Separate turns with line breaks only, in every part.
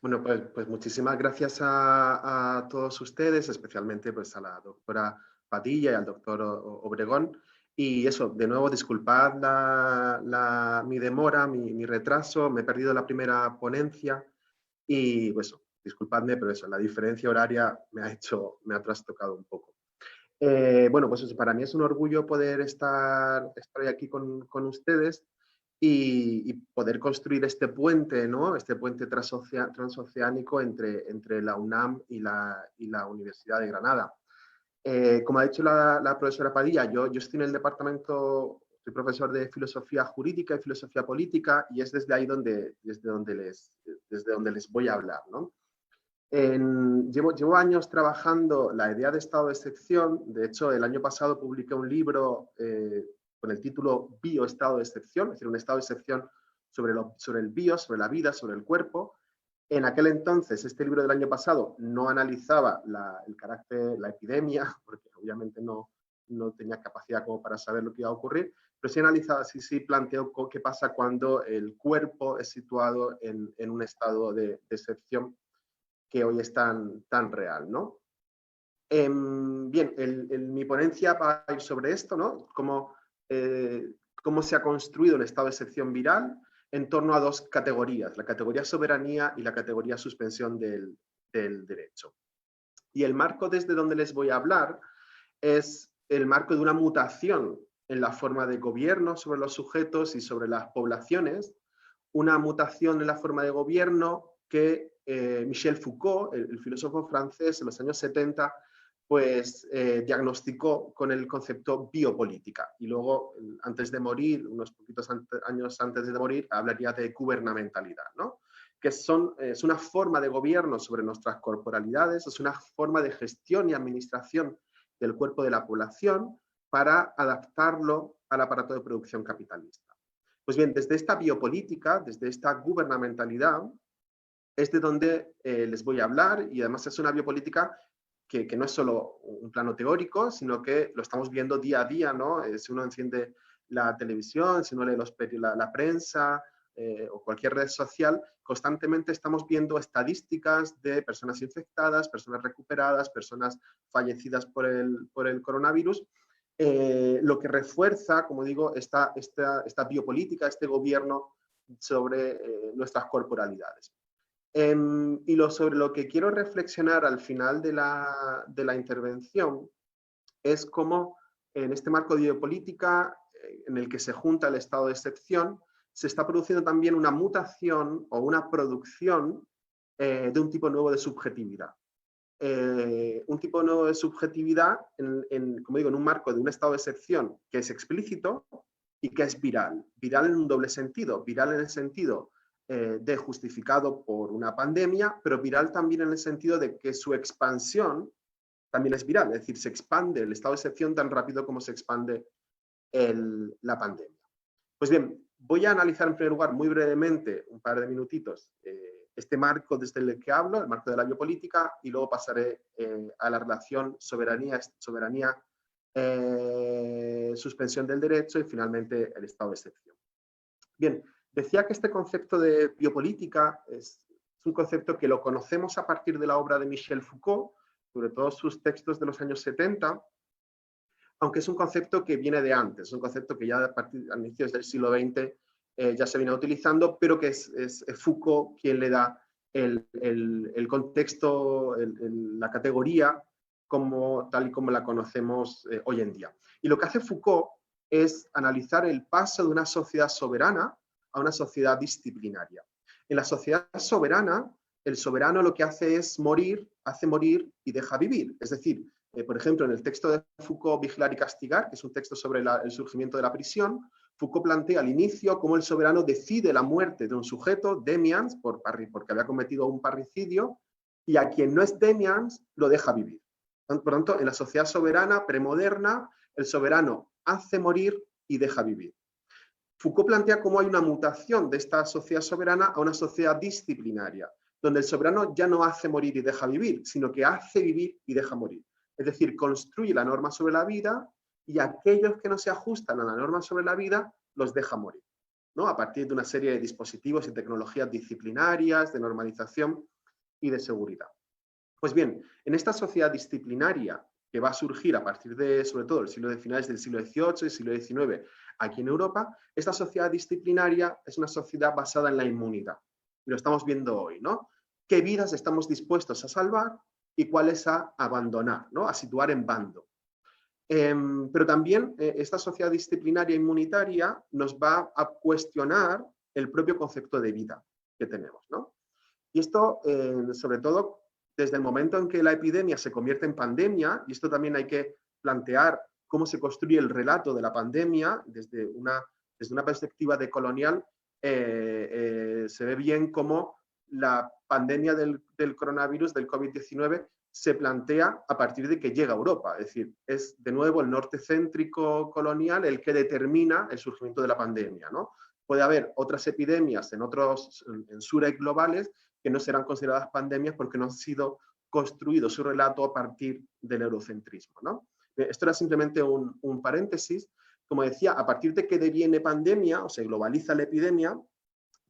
Bueno, pues muchísimas gracias a todos ustedes, especialmente pues a la doctora Padilla y al doctor Obregón. Y eso, de nuevo, disculpad mi demora, mi retraso, me he perdido la primera ponencia y pues disculpadme, pero eso, la diferencia horaria me ha trastocado un poco. Bueno, pues eso, para mí es un orgullo poder estar hoy aquí con ustedes y poder construir este puente, ¿no? Este puente transoceánico entre la UNAM y la Universidad de Granada. Como ha dicho la profesora Padilla, yo estoy en el departamento, soy profesor de filosofía jurídica y filosofía política y es desde ahí desde donde les voy a hablar, ¿no? Llevo años trabajando la idea de estado de excepción. De hecho, el año pasado publiqué un libro con el título Bioestado de excepción, es decir, un estado de excepción sobre el bio, sobre la vida, sobre el cuerpo. En aquel entonces, este libro del año pasado no analizaba el carácter, la epidemia, porque obviamente no tenía capacidad como para saber lo que iba a ocurrir, pero sí analizaba, sí planteó qué pasa cuando el cuerpo es situado en un estado de excepción que hoy es tan real, ¿no? Bien, mi ponencia va a ir sobre esto, ¿no? Cómo se ha construido un estado de excepción viral en torno a dos categorías, la categoría soberanía y la categoría suspensión del derecho. Y el marco desde donde les voy a hablar es el marco de una mutación en la forma de gobierno sobre los sujetos y sobre las poblaciones, una mutación en la forma de gobierno que Michel Foucault, el filósofo francés, en los años 70, pues diagnosticó con el concepto biopolítica. Y luego, antes de morir, unos poquitos años antes de morir, hablaría de gubernamentalidad, ¿no? Que es una forma de gobierno sobre nuestras corporalidades, es una forma de gestión y administración del cuerpo de la población para adaptarlo al aparato de producción capitalista. Pues bien, desde esta biopolítica, desde esta gubernamentalidad, es de donde les voy a hablar y además es una biopolítica que no es solo un plano teórico, sino que lo estamos viendo día a día, ¿no? Si uno enciende la televisión, si uno lee la prensa o cualquier red social, constantemente estamos viendo estadísticas de personas infectadas, personas recuperadas, personas fallecidas por el coronavirus, lo que refuerza, como digo, esta biopolítica, este gobierno sobre nuestras corporalidades. Sobre lo que quiero reflexionar al final de la intervención es cómo en este marco de biopolítica en el que se junta el estado de excepción, se está produciendo también una mutación o una producción de un tipo nuevo de subjetividad. Un tipo nuevo de subjetividad, como digo, en un marco de un estado de excepción que es explícito y que es viral. Viral en un doble sentido. Viral en el sentido de justificado por una pandemia, pero viral también en el sentido de que su expansión también es viral, es decir, se expande el estado de excepción tan rápido como se expande la pandemia. Pues bien, voy a analizar en primer lugar muy brevemente, un par de minutitos, este marco desde el que hablo, el marco de la biopolítica, y luego pasaré a la relación soberanía, suspensión del derecho y finalmente el estado de excepción. Bien, decía que este concepto de biopolítica es un concepto que lo conocemos a partir de la obra de Michel Foucault, sobre todo sus textos de los años 70, aunque es un concepto que viene de antes, es un concepto que ya a inicios del siglo XX ya se viene utilizando, pero que es Foucault quien le da el contexto, la categoría tal y como la conocemos hoy en día. Y lo que hace Foucault es analizar el paso de una sociedad soberana a una sociedad disciplinaria. En la sociedad soberana, el soberano lo que hace morir y deja vivir. Es decir, por ejemplo, en el texto de Foucault, Vigilar y castigar, que es un texto sobre el surgimiento de la prisión, Foucault plantea al inicio cómo el soberano decide la muerte de un sujeto, Demians, porque había cometido un parricidio, y a quien no es Demians lo deja vivir. Por lo tanto, en la sociedad soberana premoderna, el soberano hace morir y deja vivir. Foucault plantea cómo hay una mutación de esta sociedad soberana a una sociedad disciplinaria, donde el soberano ya no hace morir y deja vivir, sino que hace vivir y deja morir. Es decir, construye la norma sobre la vida y aquellos que no se ajustan a la norma sobre la vida los deja morir. ¿no? A partir de una serie de dispositivos y tecnologías disciplinarias, de normalización y de seguridad. Pues bien, en esta sociedad disciplinaria que va a surgir a partir de, sobre todo, finales del siglo XVIII y siglo XIX aquí en Europa, esta sociedad disciplinaria es una sociedad basada en la inmunidad. Y lo estamos viendo hoy, ¿no? ¿Qué vidas estamos dispuestos a salvar y cuáles a abandonar, ¿no? A situar en bando? Pero también esta sociedad disciplinaria inmunitaria nos va a cuestionar el propio concepto de vida que tenemos, ¿no? Y esto, sobre todo, desde el momento en que la epidemia se convierte en pandemia, y esto también hay que plantear cómo se construye el relato de la pandemia desde una perspectiva decolonial, se ve bien cómo la pandemia del coronavirus, del COVID-19, se plantea a partir de que llega a Europa. Es decir, es de nuevo el norte céntrico colonial el que determina el surgimiento de la pandemia, ¿no? Puede haber otras epidemias en sures globales que no serán consideradas pandemias porque no han sido construido su relato a partir del eurocentrismo, ¿no? Esto era simplemente un paréntesis. Como decía, a partir de que deviene pandemia o se globaliza la epidemia,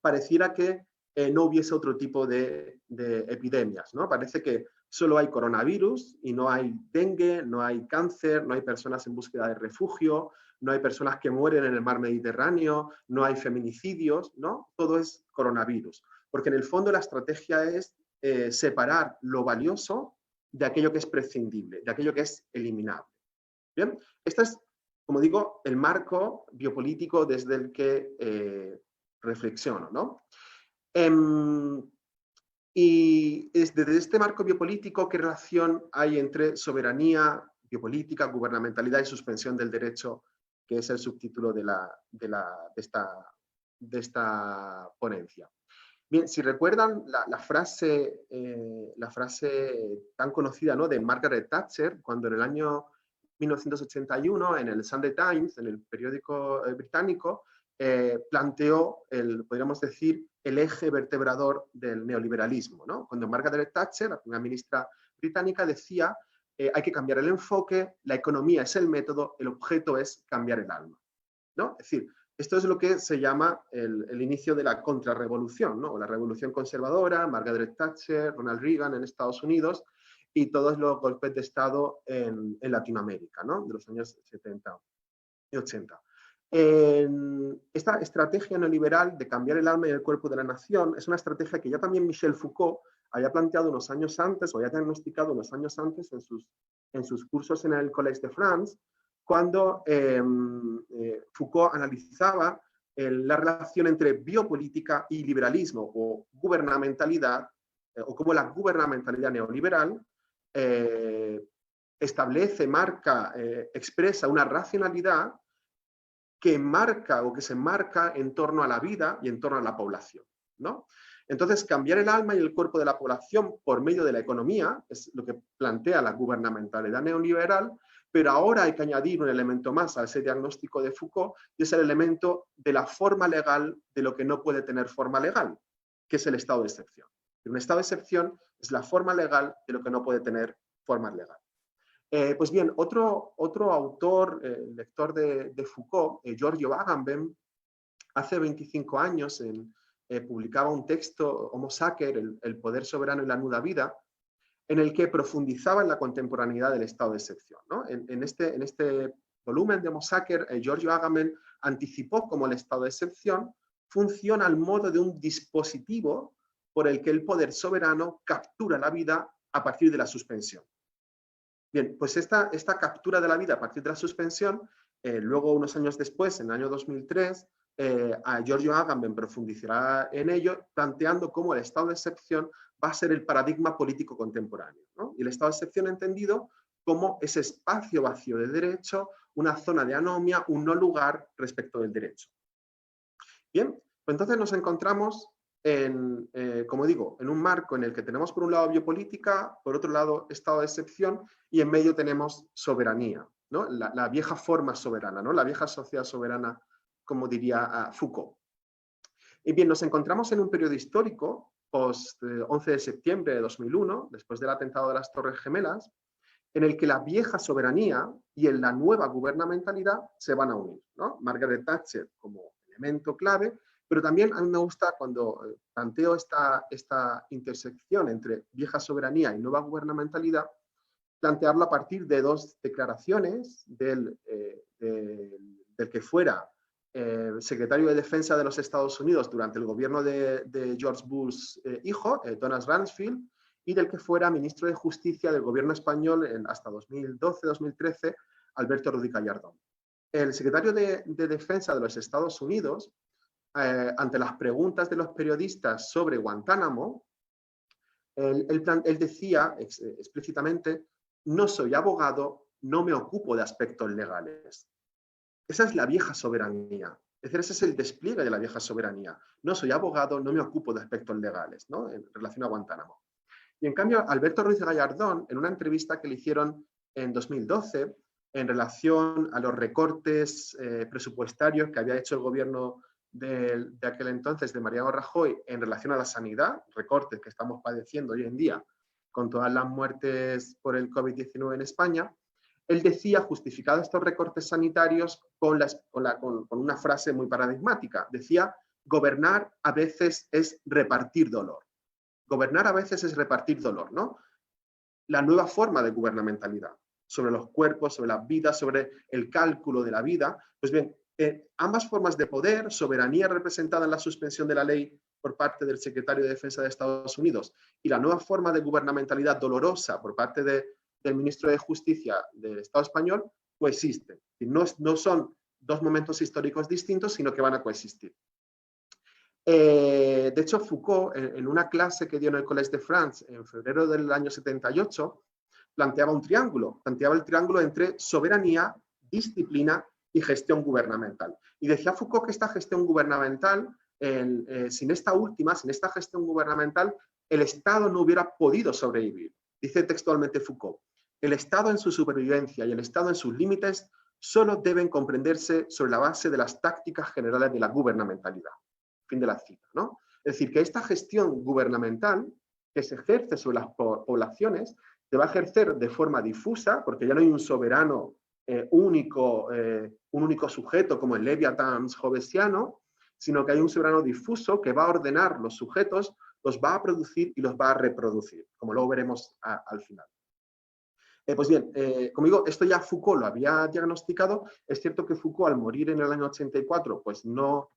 pareciera que no hubiese otro tipo de epidemias, ¿no? Parece que solo hay coronavirus y no hay dengue, no hay cáncer, no hay personas en búsqueda de refugio, no hay personas que mueren en el mar Mediterráneo, no hay feminicidios, ¿no? Todo es coronavirus. Porque en el fondo la estrategia es separar lo valioso de aquello que es prescindible, de aquello que es eliminable. Bien, este es, como digo, el marco biopolítico desde el que reflexiono, ¿no? Y desde este marco biopolítico, ¿qué relación hay entre soberanía, biopolítica, gubernamentalidad y suspensión del derecho, que es el subtítulo de esta ponencia? Bien, si recuerdan la frase tan conocida, ¿no?, de Margaret Thatcher, cuando en el año 1981, en el Sunday Times, en el periódico británico, planteó, podríamos decir, el eje vertebrador del neoliberalismo, ¿no? Cuando Margaret Thatcher, la primera ministra británica, decía hay que cambiar el enfoque, la economía es el método, el objeto es cambiar el alma, ¿no? Es decir, esto es lo que se llama el inicio de la contrarrevolución, ¿no? O la revolución conservadora, Margaret Thatcher, Ronald Reagan en Estados Unidos y todos los golpes de Estado en Latinoamérica, ¿no?, de los años 70 y 80. Esta estrategia neoliberal de cambiar el alma y el cuerpo de la nación es una estrategia que ya también Michel Foucault había planteado unos años antes, o había diagnosticado unos años antes en sus cursos en el Collège de France, cuando Foucault analizaba la relación entre biopolítica y liberalismo o gubernamentalidad, o cómo la gubernamentalidad neoliberal establece, marca, expresa una racionalidad que marca o que se marca en torno a la vida y en torno a la población, ¿no? Entonces, cambiar el alma y el cuerpo de la población por medio de la economía es lo que plantea la gubernamentalidad neoliberal, pero ahora hay que añadir un elemento más a ese diagnóstico de Foucault, y es el elemento de la forma legal de lo que no puede tener forma legal, que es el estado de excepción. Un estado de excepción es la forma legal de lo que no puede tener forma legal. Pues bien, otro autor, lector de Foucault, Giorgio Agamben, hace 25 años publicaba un texto, Homo Sacer, el poder soberano y la nuda vida, en el que profundizaba en la contemporaneidad del estado de excepción, ¿no? En este volumen de Homo Sacer, Giorgio Agamben anticipó cómo el estado de excepción funciona al modo de un dispositivo por el que el poder soberano captura la vida a partir de la suspensión. Bien, pues esta captura de la vida a partir de la suspensión, luego unos años después, en el año 2003, a Giorgio Agamben profundizará en ello, planteando cómo el estado de excepción va a ser el paradigma político contemporáneo, ¿no? Y el estado de excepción entendido como ese espacio vacío de derecho, una zona de anomia, un no lugar respecto del derecho. Bien, pues entonces nos encontramos como digo, en un marco en el que tenemos por un lado biopolítica, por otro lado estado de excepción, y en medio tenemos soberanía, ¿no? La vieja forma soberana, ¿no? La vieja sociedad soberana, como diría Foucault. Y bien, nos encontramos en un periodo histórico, post 11 de septiembre de 2001, después del atentado de las Torres Gemelas, en el que la vieja soberanía y la nueva gubernamentalidad se van a unir, ¿no? Margaret Thatcher como elemento clave, Pero también a mí me gusta cuando planteo esta intersección entre vieja soberanía y nueva gubernamentalidad, plantearlo a partir de dos declaraciones del que fuera secretario de Defensa de los Estados Unidos durante el gobierno de George Bush hijo, Donald Rumsfeld, y del que fuera ministro de Justicia del gobierno español hasta 2012-2013, Alberto Ruiz Gallardón. El secretario de Defensa de los Estados Unidos, ante las preguntas de los periodistas sobre Guantánamo, él decía explícitamente: no soy abogado, no me ocupo de aspectos legales. Esa es la vieja soberanía. Es decir, ese es el despliegue de la vieja soberanía. No soy abogado, no me ocupo de aspectos legales, ¿no?, en relación a Guantánamo. Y en cambio, Alberto Ruiz Gallardón, en una entrevista que le hicieron en 2012, en relación a los recortes presupuestarios que había hecho el gobierno de aquel entonces, de Mariano Rajoy, en relación a la sanidad, recortes que estamos padeciendo hoy en día con todas las muertes por el COVID-19 en España, él decía, justificado estos recortes sanitarios, con una frase muy paradigmática. Decía: gobernar a veces es repartir dolor. Gobernar a veces es repartir dolor, ¿no? La nueva forma de gubernamentalidad, sobre los cuerpos, sobre las vidas, sobre el cálculo de la vida. Pues bien, ambas formas de poder, soberanía representada en la suspensión de la ley por parte del secretario de Defensa de Estados Unidos y la nueva forma de gubernamentalidad dolorosa por parte del ministro de Justicia del Estado español, coexisten. No son dos momentos históricos distintos, sino que van a coexistir. De hecho, Foucault, en una clase que dio en el Collège de France en febrero del año 78, planteaba un triángulo. Planteaba el triángulo entre soberanía, disciplina y gestión gubernamental. Y decía Foucault que esta gestión gubernamental, sin esta gestión gubernamental, el Estado no hubiera podido sobrevivir. Dice textualmente Foucault: el Estado en su supervivencia y el Estado en sus límites solo deben comprenderse sobre la base de las tácticas generales de la gubernamentalidad. Fin de la cita, ¿no? Es decir, que esta gestión gubernamental que se ejerce sobre las poblaciones se va a ejercer de forma difusa, porque ya no hay un soberano único, un único sujeto como el Leviatán hobbesiano, sino que hay un soberano difuso que va a ordenar los sujetos, los va a producir y los va a reproducir, como luego veremos al final. Pues bien, como digo, esto ya Foucault lo había diagnosticado. Es cierto que Foucault, al morir en el año 84, pues no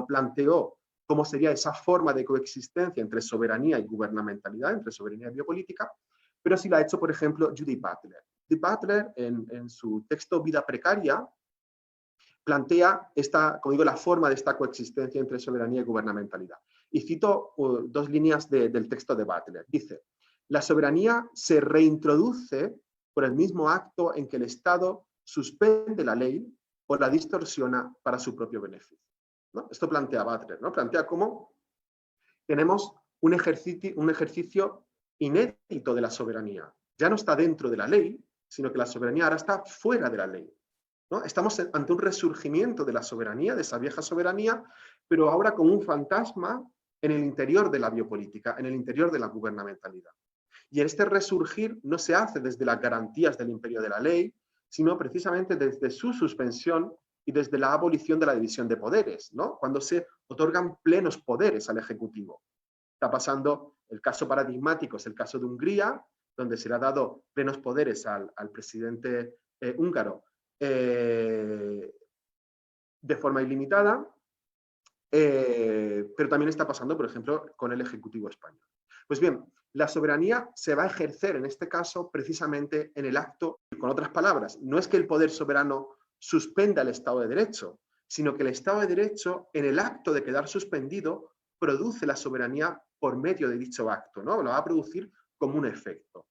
planteó cómo sería esa forma de coexistencia entre soberanía y gubernamentalidad, entre soberanía y biopolítica, pero sí la ha hecho, por ejemplo, Judith Butler. Judith Butler, en su texto Vida precaria, plantea como digo, la forma de esta coexistencia entre soberanía y gubernamentalidad. Y cito dos líneas del texto de Butler. Dice: la soberanía se reintroduce por el mismo acto en que el Estado suspende la ley o la distorsiona para su propio beneficio, ¿no? Esto plantea Butler, ¿no? Plantea cómo tenemos un ejercicio inédito de la soberanía. Ya no está dentro de la ley, sino que la soberanía ahora está fuera de la ley, ¿no? Estamos ante un resurgimiento de la soberanía, de esa vieja soberanía, pero ahora con un fantasma en el interior de la biopolítica, en el interior de la gubernamentalidad. Y este resurgir no se hace desde las garantías del imperio de la ley, sino precisamente desde su suspensión y desde la abolición de la división de poderes, ¿no? Cuando se otorgan plenos poderes al Ejecutivo. Está pasando, el caso paradigmático es el caso de Hungría, donde se le ha dado plenos poderes al presidente húngaro de forma ilimitada, pero también está pasando, por ejemplo, con el Ejecutivo español. Pues bien, la soberanía se va a ejercer en este caso precisamente en el acto. Con otras palabras, no es que el poder soberano suspenda el Estado de Derecho, sino que el Estado de Derecho, en el acto de quedar suspendido, produce la soberanía por medio de dicho acto, ¿no? Lo va a producir como un efecto.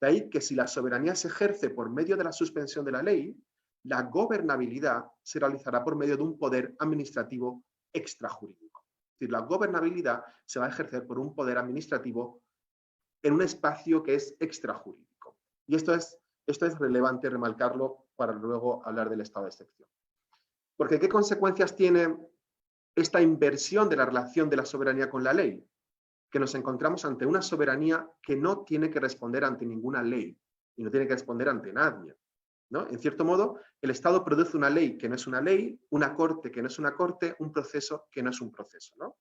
De ahí que si la soberanía se ejerce por medio de la suspensión de la ley, la gobernabilidad se realizará por medio de un poder administrativo extrajurídico. Es decir, la gobernabilidad se va a ejercer por un poder administrativo en un espacio que es extrajurídico. Y esto es relevante remarcarlo para luego hablar del estado de excepción. Porque ¿qué consecuencias tiene esta inversión de la relación de la soberanía con la ley? Que nos encontramos ante una soberanía que no tiene que responder ante ninguna ley y no tiene que responder ante nadie. ¿no? En cierto modo, el Estado produce una ley que no es una ley, una corte que no es una corte, un proceso que no es un proceso, ¿no?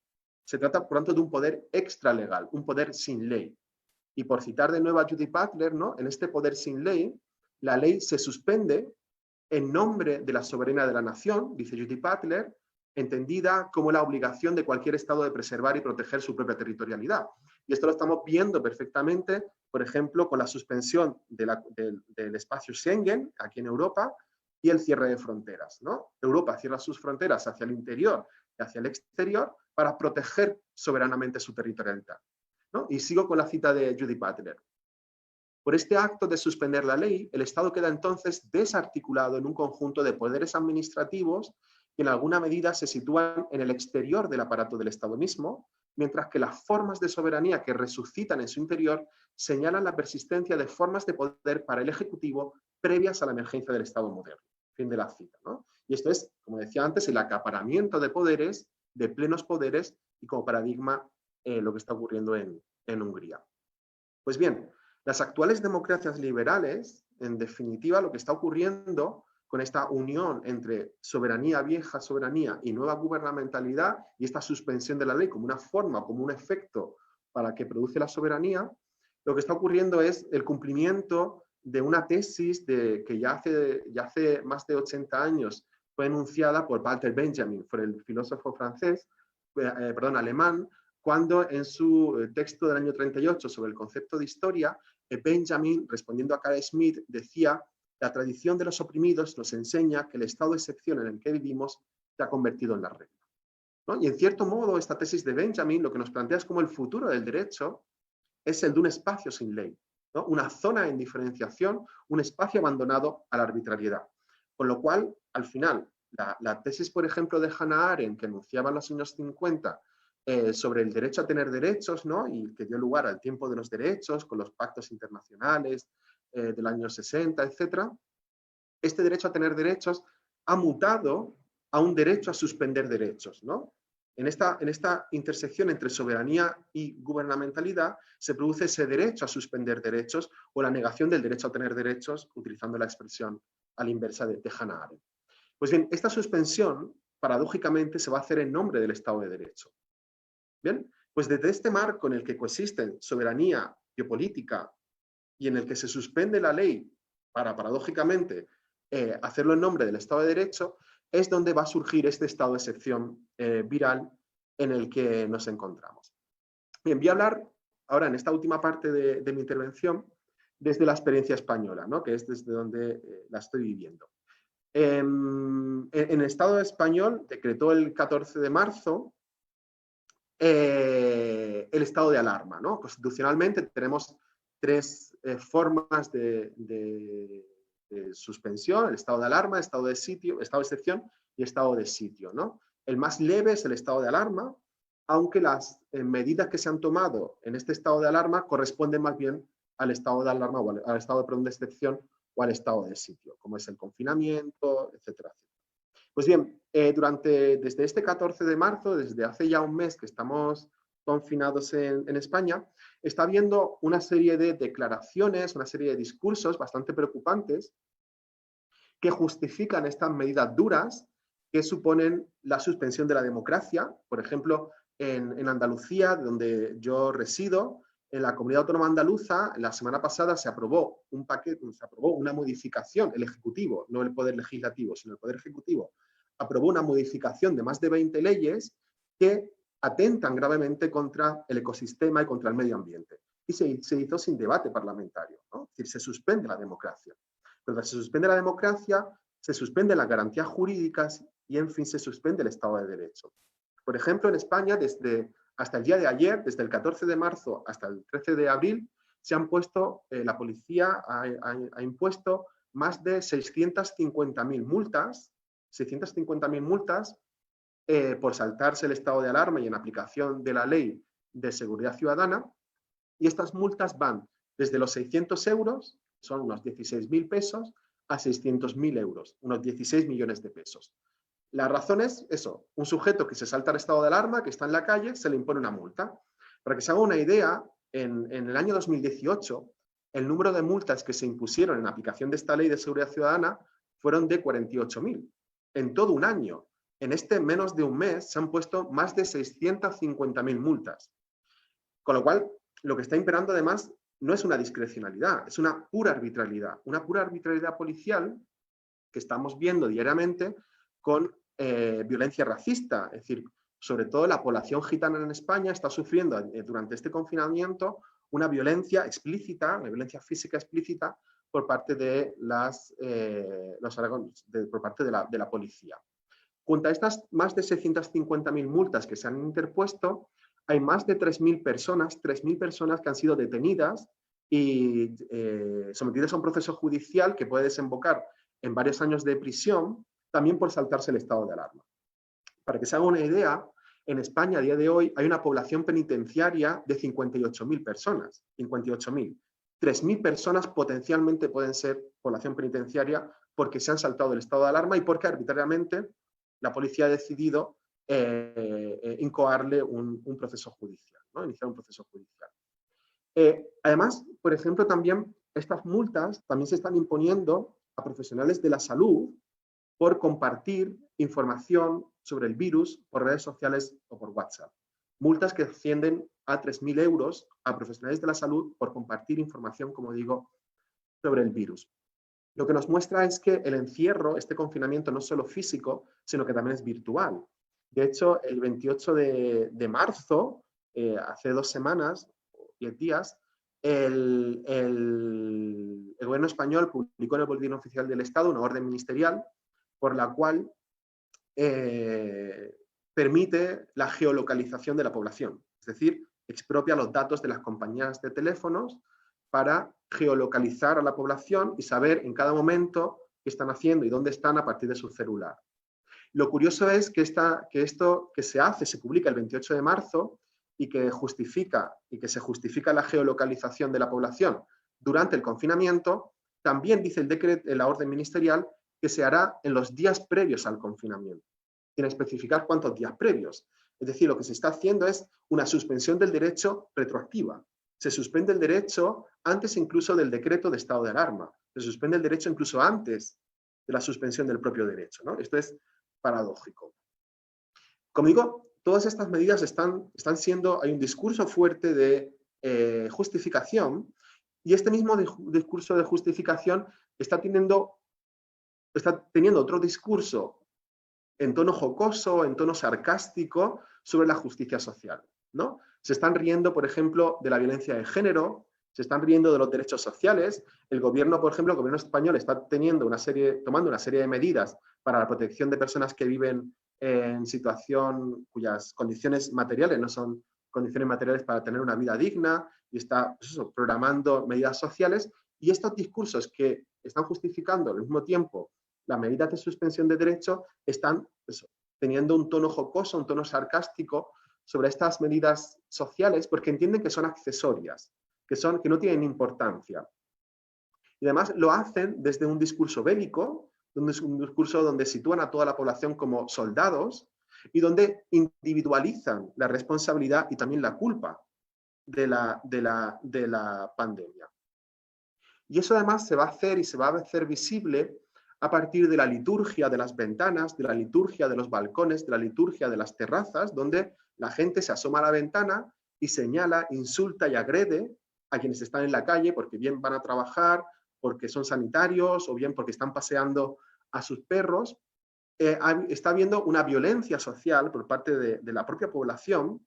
Se trata, por tanto, de un poder extralegal, un poder sin ley. Y por citar de nuevo a Judith Butler, ¿no? En este poder sin ley, la ley se suspende en nombre de la soberanía de la nación, dice Judith Butler, entendida como la obligación de cualquier Estado de preservar y proteger su propia territorialidad. Y esto lo estamos viendo perfectamente, por ejemplo, con la suspensión del espacio Schengen aquí en Europa y el cierre de fronteras, ¿no? Europa cierra sus fronteras hacia el interior y hacia el exterior para proteger soberanamente su territorialidad, ¿no? Y sigo con la cita de Judith Butler. Por este acto de suspender la ley, el Estado queda entonces desarticulado en un conjunto de poderes administrativos que en alguna medida se sitúan en el exterior del aparato del Estado mismo, mientras que las formas de soberanía que resucitan en su interior señalan la persistencia de formas de poder para el Ejecutivo previas a la emergencia del Estado moderno. Fin de la cita, ¿no? Y esto es, como decía antes, el acaparamiento de poderes, de plenos poderes, y como paradigma lo que está ocurriendo en Hungría. Pues bien, las actuales democracias liberales, en definitiva, lo que está ocurriendo con esta unión entre soberanía, vieja soberanía y nueva gubernamentalidad y esta suspensión de la ley como una forma, como un efecto para que produce la soberanía, lo que está ocurriendo es el cumplimiento de una tesis que ya hace más de 80 años fue enunciada por Walter Benjamin, por el filósofo alemán, cuando en su texto del año 38 sobre el concepto de historia, Benjamin, respondiendo a Carl Schmitt, decía: la tradición de los oprimidos nos enseña que el estado de excepción en el que vivimos se ha convertido en la regla, ¿no? Y en cierto modo, esta tesis de Benjamin lo que nos plantea es como el futuro del derecho es el de un espacio sin ley, ¿no? Una zona en diferenciación, un espacio abandonado a la arbitrariedad. Con lo cual, al final, la tesis, por ejemplo, de Hannah Arendt, que enunciaba en los años 50, sobre el derecho a tener derechos, ¿no? Y que dio lugar al tiempo de los derechos, con los pactos internacionales del año 60, etc. Este derecho a tener derechos ha mutado a un derecho a suspender derechos, ¿no? En esta intersección entre soberanía y gubernamentalidad se produce ese derecho a suspender derechos o la negación del derecho a tener derechos, utilizando la expresión a la inversa de Hannah Arendt. Pues bien, esta suspensión, paradójicamente, se va a hacer en nombre del Estado de Derecho. Bien, pues desde este marco en el que coexisten soberanía geopolítica y en el que se suspende la ley para, paradójicamente, hacerlo en nombre del Estado de Derecho, es donde va a surgir este estado de excepción viral en el que nos encontramos. Bien, voy a hablar ahora en esta última parte de mi intervención desde la experiencia española, ¿no? Que es desde donde la estoy viviendo. En el Estado español decretó el 14 de marzo el estado de alarma, ¿no? Constitucionalmente tenemos tres formas de suspensión: el estado de alarma, estado de sitio, estado de excepción y estado de sitio, ¿no? El más leve es el estado de alarma, aunque las medidas que se han tomado en este estado de alarma corresponden más bien al estado de alarma o al estado de excepción o al estado de sitio, como es el confinamiento, etcétera, etcétera. Pues bien, desde este 14 de marzo, desde hace ya un mes que estamos confinados en España, está habiendo una serie de declaraciones, una serie de discursos bastante preocupantes que justifican estas medidas duras que suponen la suspensión de la democracia. Por ejemplo, en Andalucía, donde yo resido, en la comunidad autónoma andaluza, la semana pasada se aprobó un paquete, se aprobó una modificación, el Ejecutivo, no el Poder Legislativo, sino el Poder Ejecutivo, aprobó una modificación de más de 20 leyes que atentan gravemente contra el ecosistema y contra el medio ambiente. Y se hizo sin debate parlamentario, ¿no? Es decir, se suspende la democracia. Cuando se suspende la democracia, se suspenden las garantías jurídicas y, en fin, se suspende el Estado de Derecho. Por ejemplo, en España, hasta el día de ayer, desde el 14 de marzo hasta el 13 de abril, se han puesto, la policía ha impuesto más de 650.000 multas por saltarse el estado de alarma y en aplicación de la ley de seguridad ciudadana. Y estas multas van desde los 600 euros, son unos 16.000 pesos, a 600.000 euros, unos 16 millones de pesos. La razón es eso: un sujeto que se salta el estado de alarma, que está en la calle, se le impone una multa. Para que se haga una idea, en el año 2018, el número de multas que se impusieron en aplicación de esta ley de seguridad ciudadana fueron de 48.000. En todo un año, en este menos de un mes, se han puesto más de 650.000 multas. Con lo cual, lo que está imperando además no es una discrecionalidad, es una pura arbitrariedad policial que estamos viendo diariamente con violencia racista. Es decir, sobre todo la población gitana en España está sufriendo durante este confinamiento una violencia explícita, una violencia física explícita por parte de la policía. Junto a estas más de 650.000 multas que se han interpuesto, hay más de 3.000 personas que han sido detenidas y sometidas a un proceso judicial que puede desembocar en varios años de prisión, también por saltarse el estado de alarma. Para que se haga una idea, en España a día de hoy hay una población penitenciaria de 58.000 personas. 58.000. 3.000 personas potencialmente pueden ser población penitenciaria porque se han saltado el estado de alarma y porque arbitrariamente la policía ha decidido incoarle un proceso judicial, ¿no? Iniciar un proceso judicial. Además, por ejemplo, también estas multas también se están imponiendo a profesionales de la salud por compartir información sobre el virus por redes sociales o por WhatsApp. Multas que ascienden a 3.000 euros a profesionales de la salud por compartir información, como digo, sobre el virus. Lo que nos muestra es que el encierro, este confinamiento, no es solo físico, sino que también es virtual. De hecho, el 28 de marzo, hace 2 semanas, 10 días, el gobierno español publicó en el Boletín Oficial del Estado una orden ministerial por la cual permite la geolocalización de la población. Es decir, expropia los datos de las compañías de teléfonos para geolocalizar a la población y saber en cada momento qué están haciendo y dónde están a partir de su celular. Lo curioso es que esto que se publica el 28 de marzo y que se justifica la geolocalización de la población durante el confinamiento, también dice el decreto, la orden ministerial, que se hará en los días previos al confinamiento, sin especificar cuántos días previos. Es decir, lo que se está haciendo es una suspensión del derecho retroactiva. Se suspende el derecho antes incluso del decreto de estado de alarma. Se suspende el derecho incluso antes de la suspensión del propio derecho, ¿no? Esto es paradójico. Como digo, todas estas medidas están siendo, hay un discurso fuerte de justificación, y este mismo discurso de justificación está teniendo otro discurso en tono jocoso, en tono sarcástico, sobre la justicia social, ¿no? Se están riendo, por ejemplo, de la violencia de género, se están riendo de los derechos sociales. El gobierno, por ejemplo, el gobierno español está tomando una serie de medidas para la protección de personas que viven en situación cuyas condiciones materiales no son condiciones materiales para tener una vida digna, y está programando medidas sociales, y estos discursos que están justificando al mismo tiempo las medidas de suspensión de derecho están teniendo un tono jocoso, un tono sarcástico sobre estas medidas sociales, porque entienden que son accesorias, que no tienen importancia. Y además lo hacen desde un discurso bélico, donde es un discurso donde sitúan a toda la población como soldados y donde individualizan la responsabilidad y también la culpa de la pandemia. Y eso además se va a hacer y se va a hacer visible a partir de la liturgia de las ventanas, de la liturgia de los balcones, de la liturgia de las terrazas, donde la gente se asoma a la ventana y señala, insulta y agrede a quienes están en la calle porque bien van a trabajar, porque son sanitarios o bien porque están paseando a sus perros. Está habiendo una violencia social por parte de la propia población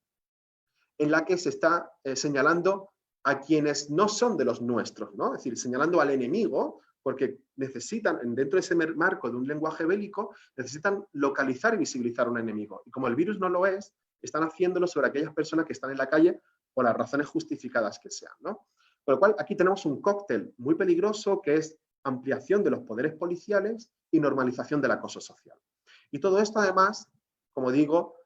en la que se está señalando a quienes no son de los nuestros, ¿no? Es decir, señalando al enemigo, porque necesitan, dentro de ese marco de un lenguaje bélico, necesitan localizar y visibilizar a un enemigo. Y como el virus no lo es, están haciéndolo sobre aquellas personas que están en la calle por las razones justificadas que sean, ¿no? Con lo cual, aquí tenemos un cóctel muy peligroso que es ampliación de los poderes policiales y normalización del acoso social. Y todo esto, además, como digo,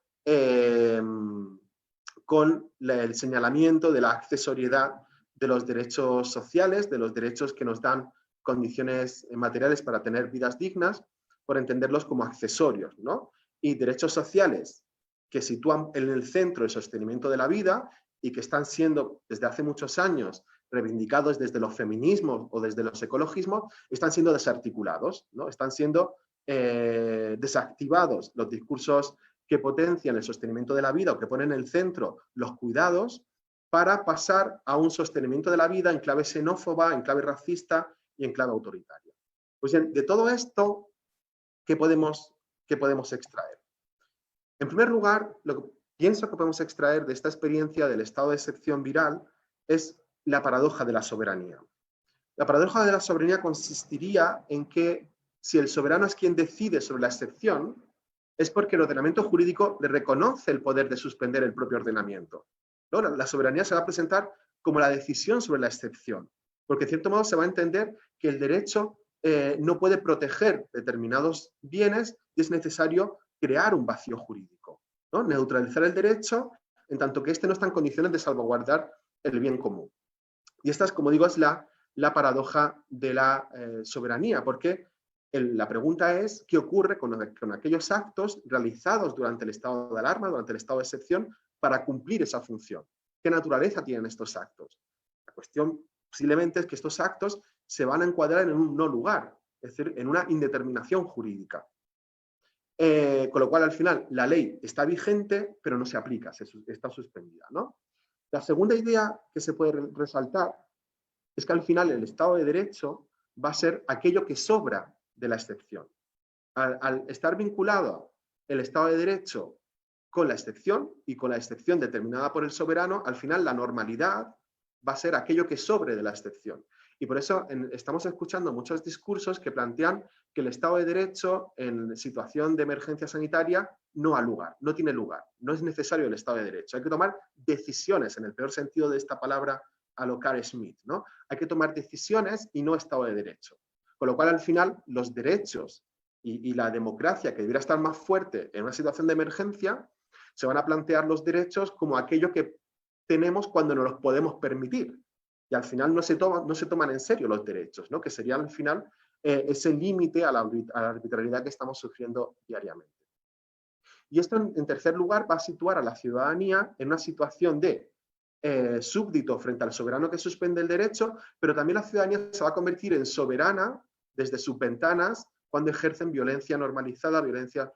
con el señalamiento de la accesoriedad de los derechos sociales, de los derechos que nos dan condiciones materiales para tener vidas dignas, por entenderlos como accesorios, ¿no? Y derechos sociales que sitúan en el centro el sostenimiento de la vida y que están siendo desde hace muchos años reivindicados desde los feminismos o desde los ecologismos, están siendo desarticulados, ¿no? Están siendo desactivados los discursos que potencian el sostenimiento de la vida o que ponen en el centro los cuidados para pasar a un sostenimiento de la vida en clave xenófoba, en clave racista y en clave autoritaria. Pues bien, de todo esto, ¿qué podemos extraer? En primer lugar, lo que pienso que podemos extraer de esta experiencia del estado de excepción viral es la paradoja de la soberanía. La paradoja de la soberanía consistiría en que si el soberano es quien decide sobre la excepción, es porque el ordenamiento jurídico le reconoce el poder de suspender el propio ordenamiento, ¿no? La soberanía se va a presentar como la decisión sobre la excepción, porque en cierto modo se va a entender que el derecho no puede proteger determinados bienes y es necesario crear un vacío jurídico, ¿no? Neutralizar el derecho en tanto que éste no está en condiciones de salvaguardar el bien común. Y esta, como digo, es la paradoja de la soberanía, porque la pregunta es qué ocurre con aquellos actos realizados durante el estado de alarma, durante el estado de excepción, para cumplir esa función. ¿Qué naturaleza tienen estos actos? La cuestión posiblemente es que estos actos se van a encuadrar en un no lugar, es decir, en una indeterminación jurídica. Con lo cual, al final, la ley está vigente, pero no se aplica, está suspendida, ¿no? La segunda idea que se puede resaltar es que al final el Estado de Derecho va a ser aquello que sobra de la excepción. Al estar vinculado el Estado de Derecho con la excepción y con la excepción determinada por el soberano, al final la normalidad va a ser aquello que sobre de la excepción. Y por eso estamos escuchando muchos discursos que plantean que el Estado de Derecho en situación de emergencia sanitaria no ha lugar, no tiene lugar, no es necesario el Estado de Derecho. Hay que tomar decisiones, en el peor sentido de esta palabra, a lo Carl Schmitt, ¿no? Hay que tomar decisiones y no Estado de Derecho. Con lo cual, al final, los derechos y la democracia, que debería estar más fuerte en una situación de emergencia, se van a plantear los derechos como aquello que tenemos cuando nos los podemos permitir. Y al final no se toman en serio los derechos, ¿no? Que sería al final ese límite a la arbitrariedad que estamos sufriendo diariamente. Y esto, en tercer lugar, va a situar a la ciudadanía en una situación de súbdito frente al soberano que suspende el derecho, pero también la ciudadanía se va a convertir en soberana desde sus ventanas cuando ejercen violencia normalizada, violencia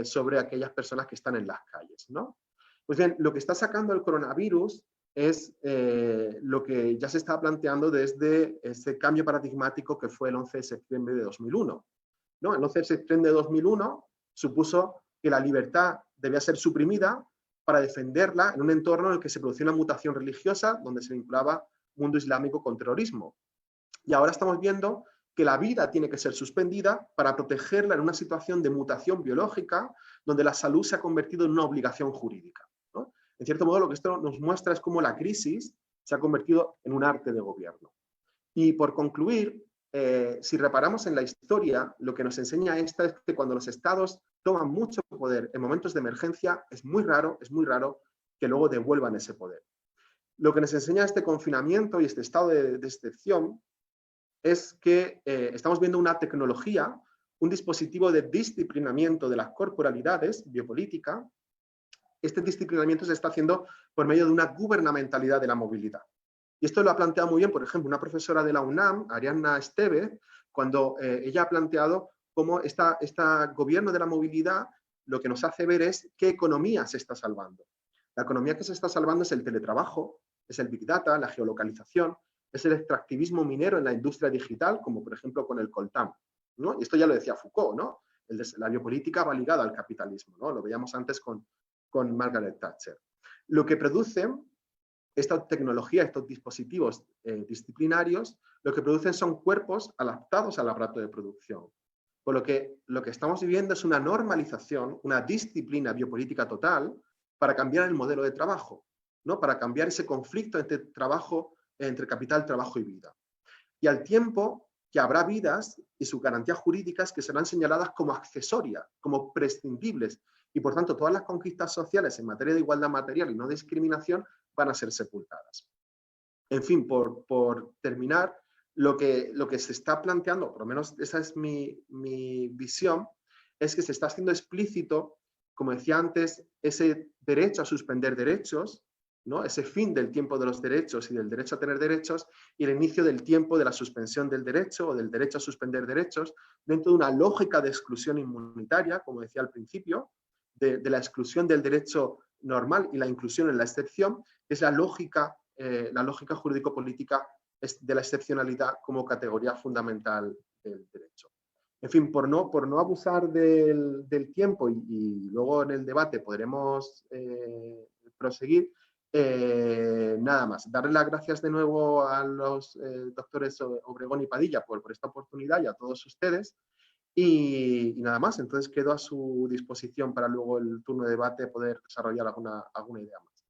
sobre aquellas personas que están en las calles, ¿no? Pues bien, lo que está sacando el coronavirus es lo que ya se estaba planteando desde ese cambio paradigmático que fue el 11 de septiembre de 2001, ¿no? El 11 de septiembre de 2001 supuso que la libertad debía ser suprimida para defenderla en un entorno en el que se producía una mutación religiosa donde se vinculaba mundo islámico con terrorismo. Y ahora estamos viendo que la vida tiene que ser suspendida para protegerla en una situación de mutación biológica donde la salud se ha convertido en una obligación jurídica, ¿no? En cierto modo, lo que esto nos muestra es cómo la crisis se ha convertido en un arte de gobierno. Y por concluir, si reparamos en la historia, lo que nos enseña esta es que cuando los estados toman mucho poder en momentos de emergencia, es muy raro que luego devuelvan ese poder. Lo que nos enseña este confinamiento y este estado de excepción es que estamos viendo una tecnología, un dispositivo de disciplinamiento de las corporalidades, biopolítica. Este disciplinamiento se está haciendo por medio de una gubernamentalidad de la movilidad. Y esto lo ha planteado muy bien, por ejemplo, una profesora de la UNAM, Ariadna Estevez, cuando ella ha planteado cómo este gobierno de la movilidad lo que nos hace ver es qué economía se está salvando. La economía que se está salvando es el teletrabajo, es el Big Data, la geolocalización, es el extractivismo minero en la industria digital, como por ejemplo con el coltán, ¿no? Y esto ya lo decía Foucault, ¿no? La biopolítica va ligada al capitalismo, ¿no? Lo veíamos antes con Margaret Thatcher. Lo que produce esta tecnología, estos dispositivos disciplinarios, lo que producen son cuerpos adaptados al aparato de producción. Por lo que estamos viviendo es una normalización, una disciplina biopolítica total para cambiar el modelo de trabajo, ¿no? Para cambiar ese conflicto entre capital, trabajo y vida. Y al tiempo que habrá vidas y sus garantías jurídicas que serán señaladas como accesorias, como prescindibles, y por tanto todas las conquistas sociales en materia de igualdad material y no discriminación van a ser sepultadas. En fin, por terminar, lo que se está planteando, por lo menos esa es mi visión, es que se está haciendo explícito, como decía antes, ese derecho a suspender derechos, ¿no? Ese fin del tiempo de los derechos y del derecho a tener derechos, y el inicio del tiempo de la suspensión del derecho o del derecho a suspender derechos, dentro de una lógica de exclusión inmunitaria, como decía al principio, de la exclusión del derecho normal y la inclusión en la excepción, que es la lógica jurídico-política de la excepcionalidad como categoría fundamental del derecho. En fin, por no abusar del tiempo y luego en el debate podremos proseguir, nada más. Darle las gracias de nuevo a los doctores Obregón y Padilla por esta oportunidad y a todos ustedes. Y nada más, entonces quedo a su disposición para luego el turno de debate poder desarrollar alguna idea más.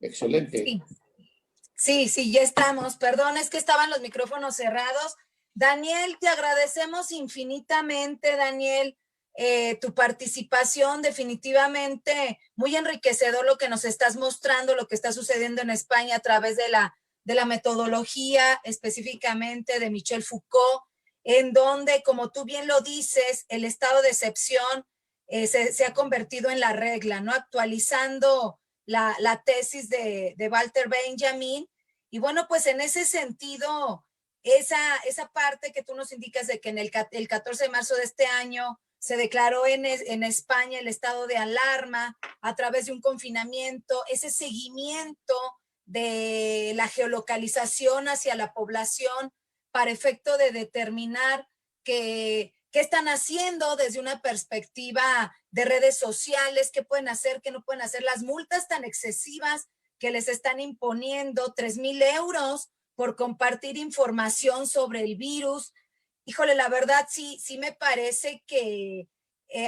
Excelente.
Sí, ya estamos. Perdón, es que estaban los micrófonos cerrados. Daniel, te agradecemos infinitamente, Daniel, tu participación, definitivamente muy enriquecedor lo que nos estás mostrando, lo que está sucediendo en España a través de la metodología, específicamente de Michel Foucault, en donde, como tú bien lo dices, el estado de excepción se ha convertido en la regla, ¿no? Actualizando la tesis de Walter Benjamin. Y bueno, pues en ese sentido, esa parte que tú nos indicas de que el 14 de marzo de este año se declaró en España el estado de alarma a través de un confinamiento, ese seguimiento de la geolocalización hacia la población para efecto de determinar qué están haciendo desde una perspectiva de redes sociales, qué pueden hacer, qué no pueden hacer, las multas tan excesivas que les están imponiendo, 3,000 euros por compartir información sobre el virus. Híjole, la verdad sí me parece que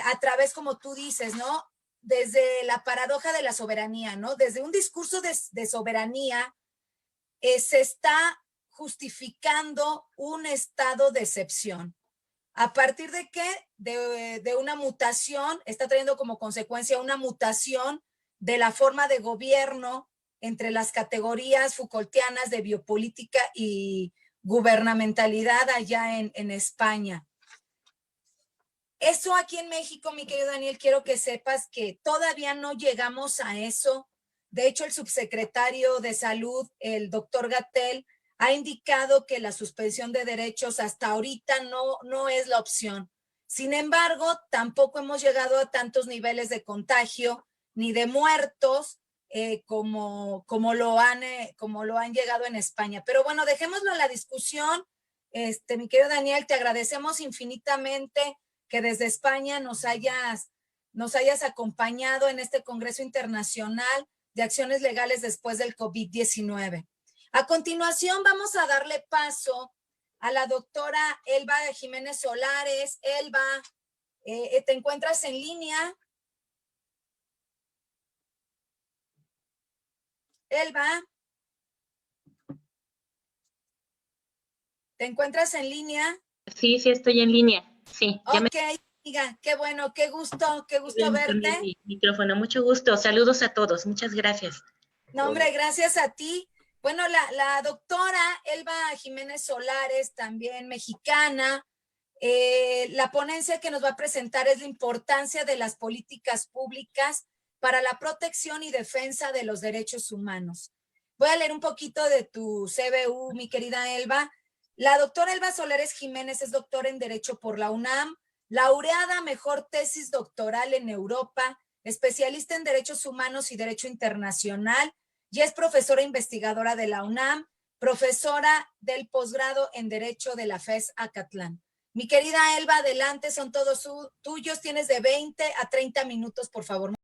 a través, como tú dices, ¿no? Desde la paradoja de la soberanía, ¿no? Desde un discurso de soberanía se está justificando un estado de excepción. ¿A partir de qué? De una mutación, está trayendo como consecuencia una mutación de la forma de gobierno entre las categorías Foucaultianas de biopolítica y gubernamentalidad allá en España. Eso aquí en México, mi querido Daniel, quiero que sepas que todavía no llegamos a eso. De hecho, el subsecretario de Salud, el doctor Gatell, ha indicado que la suspensión de derechos hasta ahorita no es la opción. Sin embargo, tampoco hemos llegado a tantos niveles de contagio ni de muertos como lo han llegado en España. Pero bueno, dejémoslo en la discusión. Mi querido Daniel, te agradecemos infinitamente que desde España nos hayas acompañado en este Congreso Internacional de Acciones Legales después del COVID-19. A continuación vamos a darle paso a la doctora Elba Jiménez Solares. Elba, ¿te encuentras en línea? Elba, ¿te encuentras en línea?
Sí, estoy en línea. Sí.
Ok, amiga, qué bueno, qué gusto verte.
Mi micrófono, mucho gusto. Saludos a todos, muchas gracias.
No, hombre, gracias a ti. Bueno, la doctora Elba Jiménez Solares, también mexicana, la ponencia que nos va a presentar es la importancia de las políticas públicas para la protección y defensa de los derechos humanos. Voy a leer un poquito de tu CBU, mi querida Elba. La doctora Elba Solares Jiménez es doctora en Derecho por la UNAM, laureada mejor tesis doctoral en Europa, especialista en Derechos Humanos y Derecho Internacional, y es profesora investigadora de la UNAM, profesora del posgrado en Derecho de la FES Acatlán. Mi querida Elba, adelante, son todos tuyos, tienes de 20 a 30 minutos, por favor.